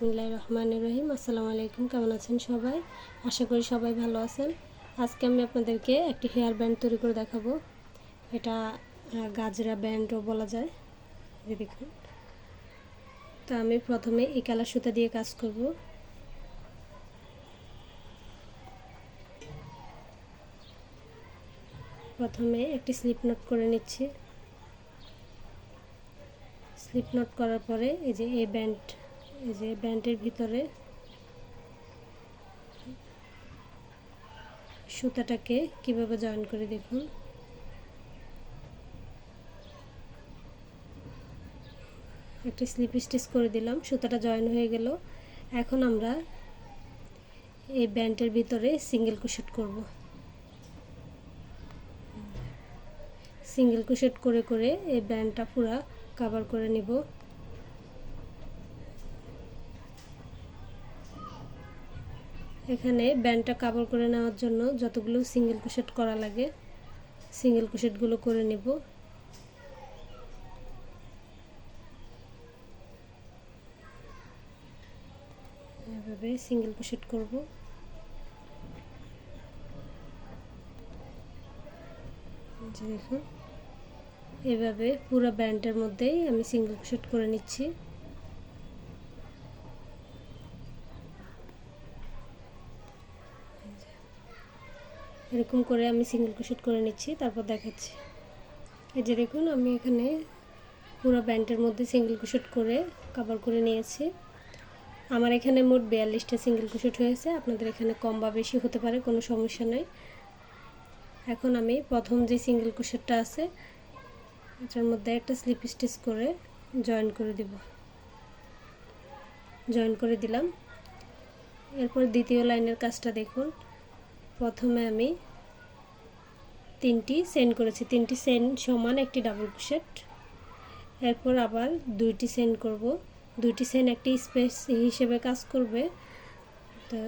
বিসমিল্লাহির রহমানির রহিম। আসসালামু আলাইকুম। কেমন আছেন সবাই? আশা করি সবাই ভালো আছেন। আজকে আমি আপনাদেরকে একটি হেয়ার ব্যান্ড তৈরি করে দেখাবো। এটা গাজরা ব্যান্ডও বলা যায়। এই দেখুন। তো আমি প্রথমে এই কালার সুতা দিয়ে কাজ করব। প্রথমে একটি স্লিপ নট করে নিচ্ছি। স্লিপ নট করার পরে এই যে ব্যান্ডের ভিতরে সুতাটাকে কিভাবে জয়েন করে দেখুন। একটা স্লিপ স্টিচ করে দিলাম, সুতাটা জয়েন হয়ে গেল। এখন আমরা এই ব্যান্ডের ভিতরে সিঙ্গেল ক্রোশেট করব। সিঙ্গেল ক্রোশেট করে করে এই ব্যান্ডটা পুরো কভার করে নিব। এখানে ব্যান্ডটা কভার করে নেওয়ার জন্য যতগুলো সিঙ্গেল ক্রোশেট করা লাগে সিঙ্গেল ক্রোশেটগুলো করে নেব। এভাবে সিঙ্গেল ক্রোশেট করব। দেখুন, এভাবে পুরো ব্যান্ডের মধ্যেই আমি সিঙ্গেল ক্রোশেট করে নিচ্ছি। এরকম করে আমি সিঙ্গেল ক্রোশেট করে নিচ্ছি, তারপর দেখাচ্ছি। এই যে দেখুন, আমি এখানে পুরো ব্যান্ডের মধ্যে সিঙ্গেল ক্রোশেট করে কভার করে নিয়েছি। আমার এখানে মোট 42টা সিঙ্গেল ক্রোশেট হয়েছে। আপনাদের এখানে কম বা বেশি হতে পারে, কোনো সমস্যা নেই। এখন আমি প্রথম যে সিঙ্গেল ক্রোশেটটা আছে এটার মধ্যে একটা স্লিপ স্টিচ করে জয়েন করে দেব। জয়েন করে দিলাম। এরপর দ্বিতীয় লাইনের কাজটা দেখুন। প্রথমে আমি 3টি চেইন করেছি, 3টি চেইন সমান একটি ডাবল ক্রোশেট। এরপর আবার 2টি চেইন করব। 2টি চেইন একটি স্পেস হিসেবে কাজ করবে। তো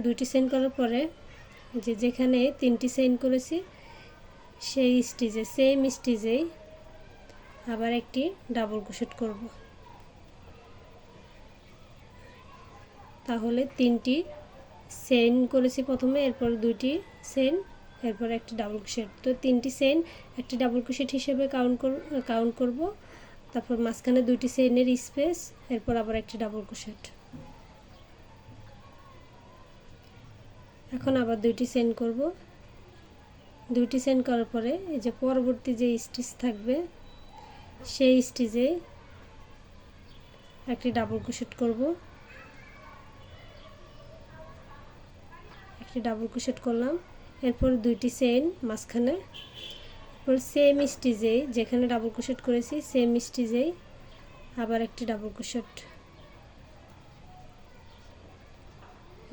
2টি চেইন করার পরে যেখানে 3টি চেইন করেছি সেই স্টিচে সেম স্টিচেই আবার একটি ডাবল ক্রোশেট করব। তাহলে 3টি চেইন করেছি প্রথমে, এরপর 2টি চেইন, এরপর একটি ডাবল ক্রোশেট। তো 3টি চেইন একটি ডাবল ক্রোশেট হিসেবে কাউন্ট করব। তারপর মাঝখানে 2টি চেইনের স্পেস, এরপর আবার একটি ডাবল ক্রোশেট। এখন আবার 2টি চেইন করব। 2টি চেইন করার পরে এই যে পরবর্তী যে স্টিচ থাকবে সেই স্টিচে একটি ডাবল ক্রোশেট করব। একটি ডাবল ক্রোশেট করলাম, এরপর 2টি চেইন মাঝখানে, এরপর সেম স্টিচেই যেখানে ডাবল ক্রোশেট করেছি সেম স্টিচেই আবার একটি ডাবল ক্রোশেট।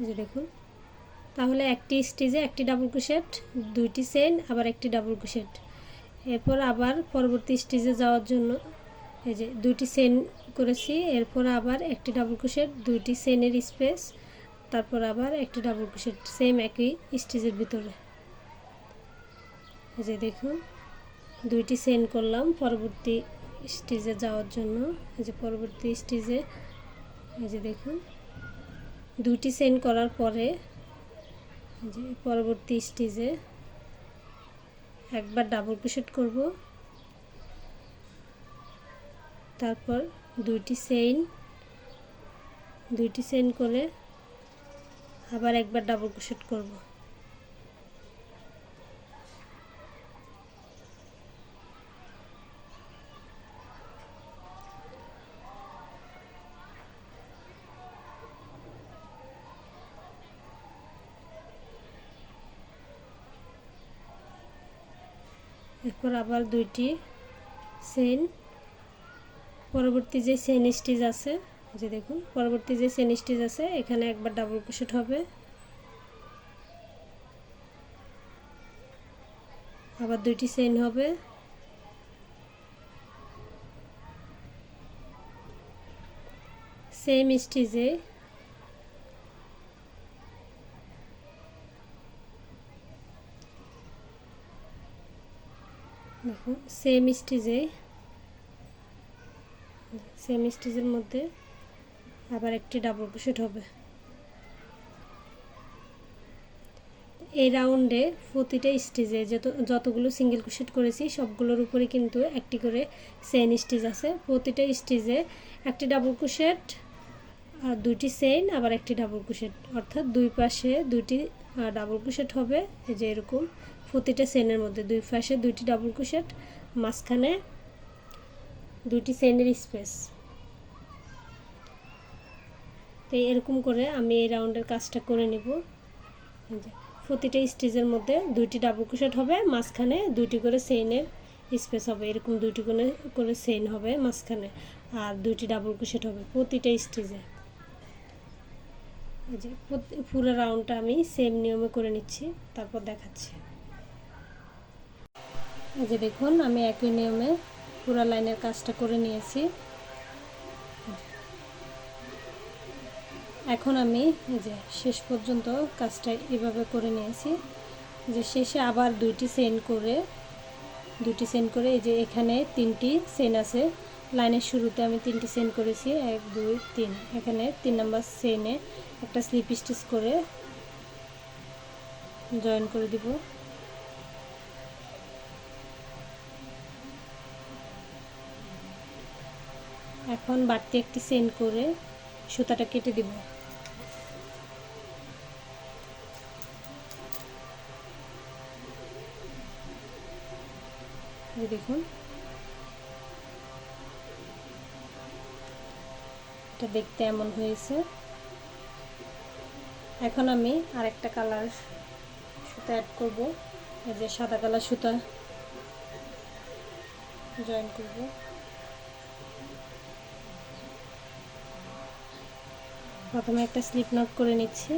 যে দেখুন, তাহলে একটি স্টিচে একটি ডাবল ক্রোশেট, 2টি চেইন, আবার একটি ডাবল ক্রোশেট। এরপর আবার পরবর্তী স্টিচে যাওয়ার জন্য এই যে 2টি চেইন করেছি, এরপর আবার একটি ডাবল ক্রোশেট, 2টি চেইনের স্পেস, তারপর আবার একটি ডাবল ক্রোশেট সেম একই স্টিচের ভিতরে। এই যে দেখুন, 2টি চেইন করলাম পরবর্তী স্টিচে যাওয়ার জন্য। এই যে পরবর্তী স্টিচে এই যে দেখুন 2টি চেইন করার পরে যে পরবর্তী স্টিচে একবার ডাবল ক্রোশেট করব, তারপর 2টি চেইন করে আবার একবার ডাবল ক্রোশেট করব। এরপর আবার 2টি চেইন, পরবর্তী যে চেইন স্টিচ আছে যে দেখুন, পরবর্তী যে চেইন স্টিচ আছে এখানে একবার ডাবল ক্রোশেট হবে, আবার 2টি চেইন হবে, সেম স্টিচে দেখুন সেম স্টিচের মধ্যে আবার একটি ডাবল ক্রোশেট হবে। এই রাউন্ডে প্রতিটা স্টিচে যতগুলো সিঙ্গেল ক্রোশেট করেছি সবগুলোর উপরে কিন্তু একটি করে চেইন স্টিচ আছে। প্রতিটা স্টিচে একটি ডাবল ক্রোশেট আর দুইটি চেইন আবার একটি ডাবল ক্রোশেট, অর্থাৎ দুই পাশে দুইটি ডাবল ক্রোশেট হবে। এই যে এরকম প্রতিটা চেইনের মধ্যে দুই পাশে দুইটি ডাবল ক্রোশেট, মাঝখানে দুইটি চেইনের স্পেস। তো এরকম করে আমি এই রাউন্ডের কাজটা করে নেব। এই যে প্রতিটা স্টিচের মধ্যে দুইটি ডাবল ক্রোশেট হবে, মাঝখানে দুইটি করে চেইনের স্পেস হবে, এরকম দুইটি করে চেইন হবে মাঝখানে, আর দুইটি ডাবল ক্রোশেট হবে প্রতিটা স্টিচে। এই যে পুরো রাউন্ডটা আমি সেম নিয়মে করে নিচ্ছি, তারপর দেখাচ্ছি। এই যে দেখুন আমি একই নিয়মে পুরো লাইনের কাজটা করে নিয়েছি। এখন আমি এই যে শেষ পর্যন্ত কাজটা এভাবে করে নিয়েছি, যে শেষে আবার দুইটি চেইন করে এই যে এখানে তিনটি চেইন আছে, লাইনের শুরুতে আমি তিনটি চেইন করেছি, 1 2 3। এখানে 3 নাম্বার চেইনে একটা স্লিপ স্টিচ করে জয়েন করে দিব। এখন বাড়তি একটি চেইন করে সুতাটা কেটে দিব। দেখুন এটা দেখতে এমন হয়েছে। এখন আমি আরেকটা কালার সুতা অ্যাড করব, এই যে সাদা কালার সুতা জয়েন করব। প্রথমে একটা স্লিপ নট করে নিচ্ছি।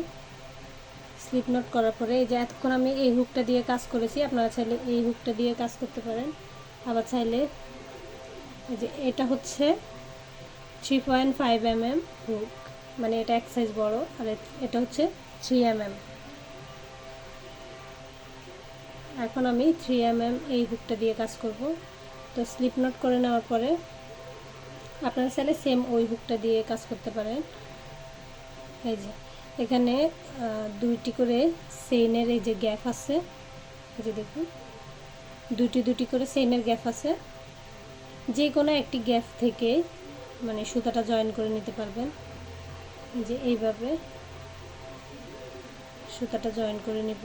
স্লিপ নট করার পরে এই যে এতক্ষণ আমি এই হুকটা দিয়ে কাজ করেছি, আপনারা চাইলে এই হুকটা দিয়ে কাজ করতে পারেন, আবার চাইলে এই যে এটা হচ্ছে 3.5 mm হুক, মানে এটা এক সাইজ বড়, আর এটা হচ্ছে 3 mm। এখন আমি 3 mm এই হুকটা দিয়ে কাজ করব। তো স্লিপ নট করে নেওয়ার পরে আপনারা চাইলে সেম ওই হুকটা দিয়ে কাজ করতে পারেন। এই যে এখানে দুইটি করে চেইনের এই যে গ্যাপ আছে, এই যে দেখুন দুটি করে চেইনের গ্যাপ আছে, যে কোনো একটি গ্যাপ থেকে মানে সুতাটা জয়েন করে নিতে পারবেন। এই যে এইভাবে সুতাটা জয়েন করে নিব।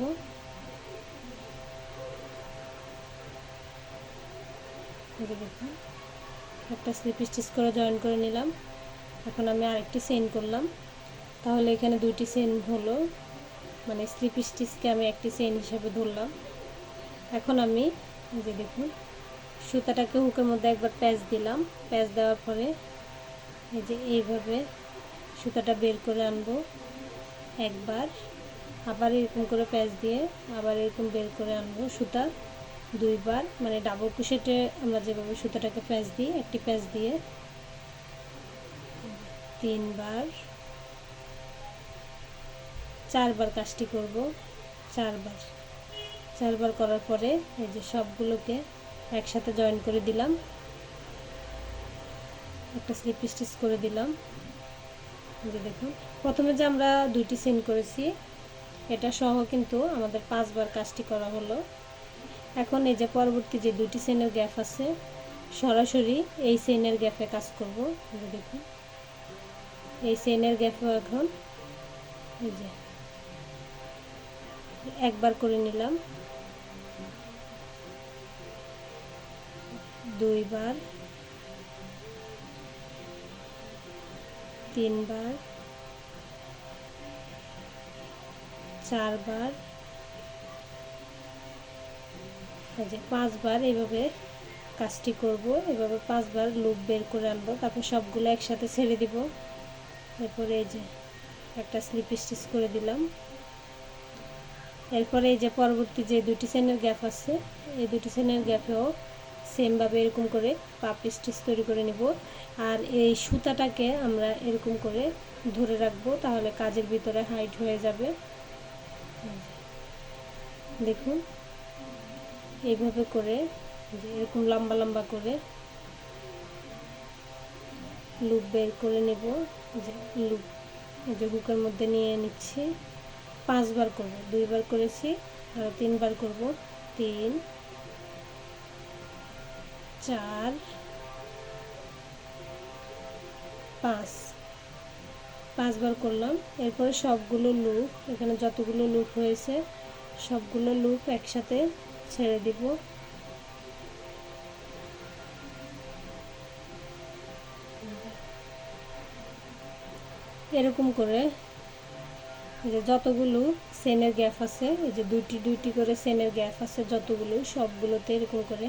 এই যে দেখুন একটা স্লিপ স্টিচ করে জয়েন করে নিলাম। এখন আমি আরেকটি চেইন করলাম, তাহলে এখানে দুইটি চেইন হলো, মানে স্লিপ স্টিচকে আমি একটি চেইন হিসেবে ধরলাম। এখন আমি এই যে দেখুন সুতাটাকে হুকের মধ্যে একবার প্যাঁচ দিলাম, প্যাঁচ দেওয়ার পরে এই যে এইভাবে সুতাটা বের করে আনবো একবার, আবার এরকম করে প্যাঁচ দিয়ে আবার এরকম বের করে আনবো সুতা দুইবার, মানে ডাবল ক্রোশেটে আমরা যেভাবে সুতাটাকে প্যাঁচ দিই, একটি প্যাঁচ দিয়ে 3 বার 4 বার কাজটি করব। 4 বার করার পরে এই যে সবগুলোকে একসাথে জয়েন করে দিলাম, একটা স্লিপ স্টিচ করে দিলাম। এই যে দেখুন প্রথমে যে আমরা দুইটি চেইন করেছি এটা সহ কিন্তু আমাদের 5 বার কাজটি করা হলো। এখন এই যে পরবর্তী যে দুটি চেইনের গ্যাপ আছে সরাসরি এই চেইনের গ্যাপে কাজ করব। এই যে দেখুন এই চেইনের গ্যাপে এখন এই যে একবার করে নিলাম, 2 বার 3 বার 4 বার, এই যে 5 বার এইভাবে কাজটি করব। এভাবে 5 বার লুপ বের করে আনবো, তারপর সবগুলো একসাথে ছেড়ে দিব। এরপরে এই যে একটা স্লিপ স্টিচ করে দিলাম। এরপরে এই যে পরবর্তী যে দুটি চেইনের গ্যাপ আছে এই দুটি চেইনের গ্যাপেও সেমভাবে এরকম করে পাপ স্টিচ তৈরি করে নেব, আর এই সুতাটাকে আমরা এরকম করে ধরে রাখবো, তাহলে কাজের ভিতরে হাইড হয়ে যাবে। দেখুন এইভাবে করে যে এরকম লম্বা লম্বা করে লুপ বের করে নেব। যে লুপ এই যে হুকের মধ্যে নিয়ে নিচ্ছি। 5 বার করব, 2 বার করেছি আর 3 বার করব। 3 4 5 5 বার করলাম। এরপরে সবগুলো লুপ, এখানে যতগুলো লুপ হয়েছে সবগুলো লুপ একসাথে ছেড়ে দিব। এরকম করে এই যে যতগুলো চেনের গ্যাপ আছে, এই যে দুইটি দুইটি করে চেনের গ্যাপ আছে যতগুলো, সবগুলোতে এরকম করে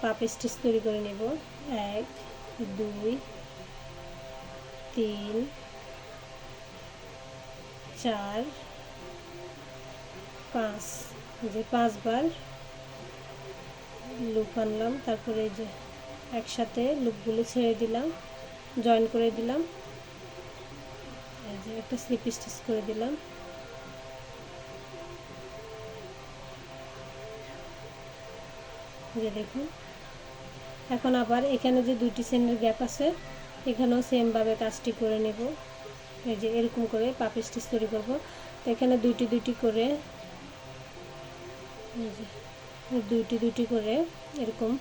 পাপ স্টিচ তৈরি করে নেব। 1 2 3 4 5, এই যে 5 বার লুপ আনলাম। তারপরে এই যে একসাথে লুপগুলো ছেড়ে দিলাম, জয়েন করে দিলাম। এই যে একটা স্লিপ স্টিচ করে দিলাম। যে দেখুন, এখন আবার এখানে যে দুইটি চেনের গ্যাপ আছে এখানেও সেমভাবে কাজটি করে নেব। এই যে এরকম করে পাপ স্টিচ তৈরি করব। তো এখানে দুইটি দুইটি করে এই যে দুইটি দুইটি করে এরকম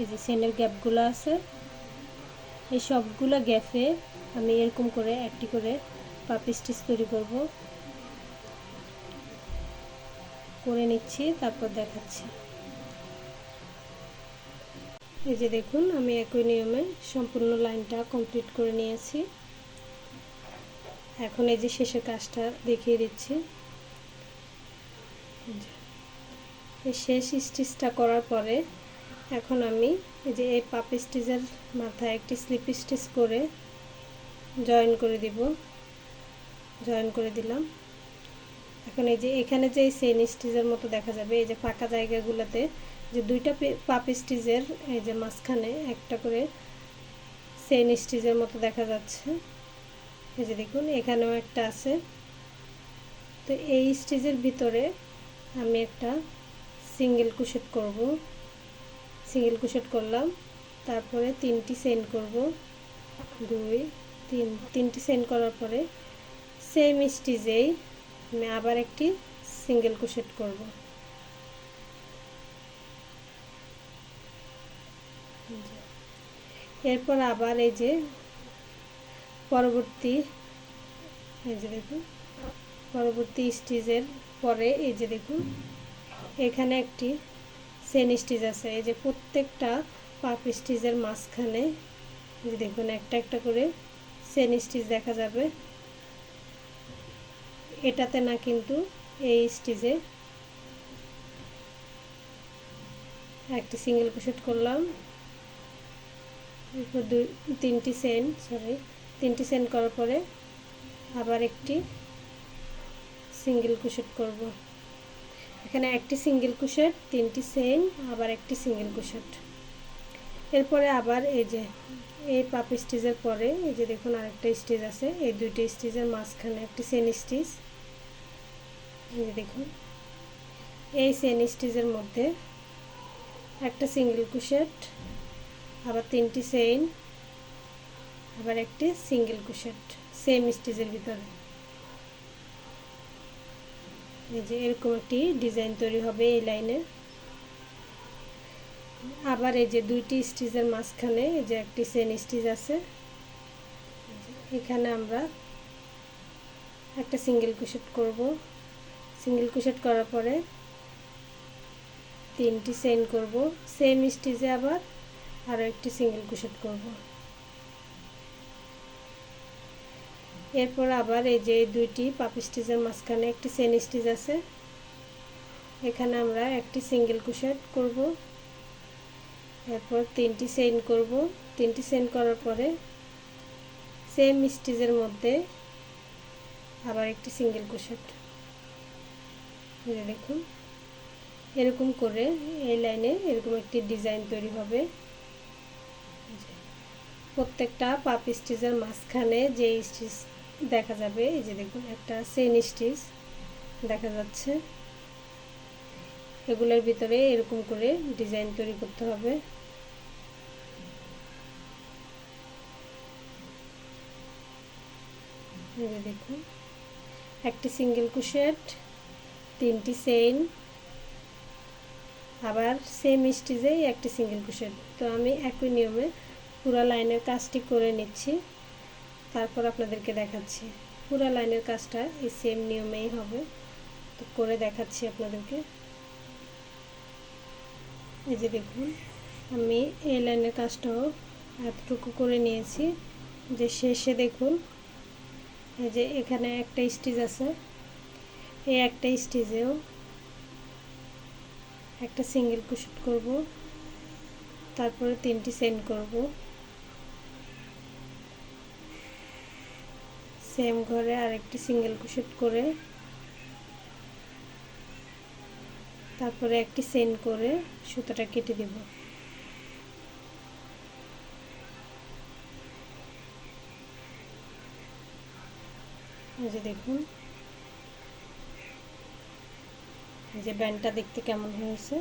এই যে চেনের গ্যাপগুলো আছে, এই সবগুলো গ্যাপে আমি এরকম করে একটি করে পাপ স্টিচ তৈরি করে নিচ্ছি, তারপর দেখাচ্ছি। এই যে দেখুন, আমি একই নিয়মে সম্পূর্ণ লাইনটা কমপ্লিট করে নিয়েছি। এখন এই যে শেষের কাজটা দেখিয়ে দিচ্ছি। এই শেষ স্টিচটা করার পরে এখন আমি এই যে এই পাপ স্টিচের মাথায় একটি স্লিপ স্টিচ করে জয়েন করে দিব। জয়েন করে দিলাম। এখন এই যে এখানে যে এই চেইন স্টিচের মতো দেখা যাবে, এই যে ফাঁকা জায়গাগুলোতে যে দুইটা পাপ স্টিচের এই যে মাঝখানে একটা করে চেইন স্টিচের মতো দেখা যাচ্ছে। এই যে দেখুন, এখানেও একটা আছে। তো এই স্টিচের ভিতরে আমি একটা সিঙ্গেল ক্রোশেট করব। সিঙ্গেল ক্রোশেট করলাম, তারপরে 3টি চেইন করব। 2 3, 3টি চেইন করার পরে সেম স্টিচেই আমি আবার একটি সিঙ্গেল ক্রোশেট করব। এরপর আবার এই যে পরবর্তী এই যে দেখুন, পরবর্তী স্টিচের পরে এই যে দেখুন এখানে একটি চেইন স্টিচ আছে। এই যে প্রত্যেকটা পাপ স্টিচের মাঝখানে এই যে দেখুন একটা একটা করে চেইন স্টিচ দেখা যাবে। এটাতে না, কিন্তু এই স্টিচে একটি সিঙ্গেল ক্রোশেট করলাম। এরপর 3টি চেইন করার পরে আবার একটি সিঙ্গেল ক্রোশেট করব। এখানে একটি সিঙ্গেল ক্রোশেট, 3টি চেইন, আবার একটি সিঙ্গেল ক্রোশেট। এরপরে আবার এই যে এই পাপ স্টিচের পরে এই যে দেখুন আরেকটা স্টিচ আছে, এই দুইটি স্টিচের মাঝখানে একটি চেইন স্টিচ। এই যে দেখুন, এই চেইন স্টিচের মধ্যে একটা সিঙ্গেল ক্রোশেট, আবার 3টি চেইন, আবার একটি সিঙ্গেল ক্রোশেট সেম স্টিচের ভিতরে। এই যে এরকম একটি ডিজাইন তৈরি হবে এই লাইনে। আবার এই যে দুইটি স্টিচের মাঝখানে এই যে একটি চেইন স্টিচ আছে, এখানে আমরা একটা সিঙ্গেল ক্রোশেট করব। সিঙ্গেল ক্রোশেট করার পরে 3টি চেইন করব, সেম স্টিচে আবার আরও একটি সিঙ্গেল ক্রোশেট করব। এরপর আবার এই যে দুইটি পাপ স্টিচের মাঝখানে একটি চেইন স্টিচ আছে, এখানে আমরা একটি সিঙ্গেল ক্রোশেট করব। এরপর 3টি চেইন করব। 3টি চেইন করার পরে সেম স্টিচের মধ্যে আবার একটি সিঙ্গেল ক্রোশেট। দেখুন, এরকম করে এই লাইনে এরকম একটি ডিজাইন তৈরি হবে। প্রত্যেকটা পাপ স্টিচের মাঝখানে যে স্টিচ দেখা যাবে, এই যে দেখুন একটা চেইন স্টিচ দেখা যাচ্ছে। এগুলোর ভিতরে এরকম করে ডিজাইন তৈরি করতে হবে। এই যে দেখুন একটি সিঙ্গেল ক্রোশেট, 3টি চেইন, আবার সেম স্টিচেই একটি সিঙ্গেল ক্রোশেট। তো আমি একই নিয়মে পুরো লাইনের কাজটি করে নিচ্ছি, তারপর আপনাদেরকে দেখাচ্ছি। পুরো লাইনের কাজটা এই সেম নিয়মেই হবে, তো করে দেখাচ্ছি আপনাদেরকে। এই যে দেখুন আমি এই লাইনের কাজটাও এতটুকু করে নিয়েছি, যে শেষে দেখুন এই যে এখানে একটা স্টিচ আছে, এই একটা স্টিচেও একটা সিঙ্গেল ক্রোশেট করব, তারপরে 3টি চেইন করব, সেম ঘরে আরেকটি সিঙ্গেল ক্রোশেট করে তারপরে একটি চেইন করে সুতাটা কেটে দেব। এই যে দেখুন এই যে ব্যান্ডটা দেখতে কেমন হয়েছে।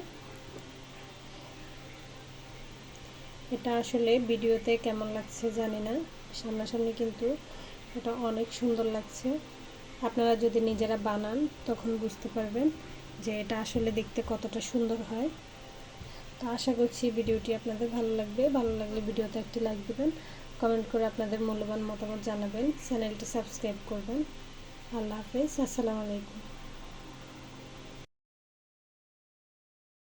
এটা আসলে ভিডিওতে কেমন লাগছে জানি না, সামনাসামনি কিন্তু এটা অনেক সুন্দর লাগছে। আপনারা যদি নিজেরা বানান তখন বুঝতে পারবেন যে এটা আসলে দেখতে কতটা সুন্দর হয়। তো আশা করছি ভিডিওটি আপনাদের ভালো লাগবে। ভালো লাগলে ভিডিওতে একটি লাইক দিবেন, কমেন্ট করে আপনাদের মূল্যবান মতামত জানাবেন, চ্যানেলটি সাবস্ক্রাইব করবেন। আল্লাহ হাফেজ, আসসালামু আলাইকুম।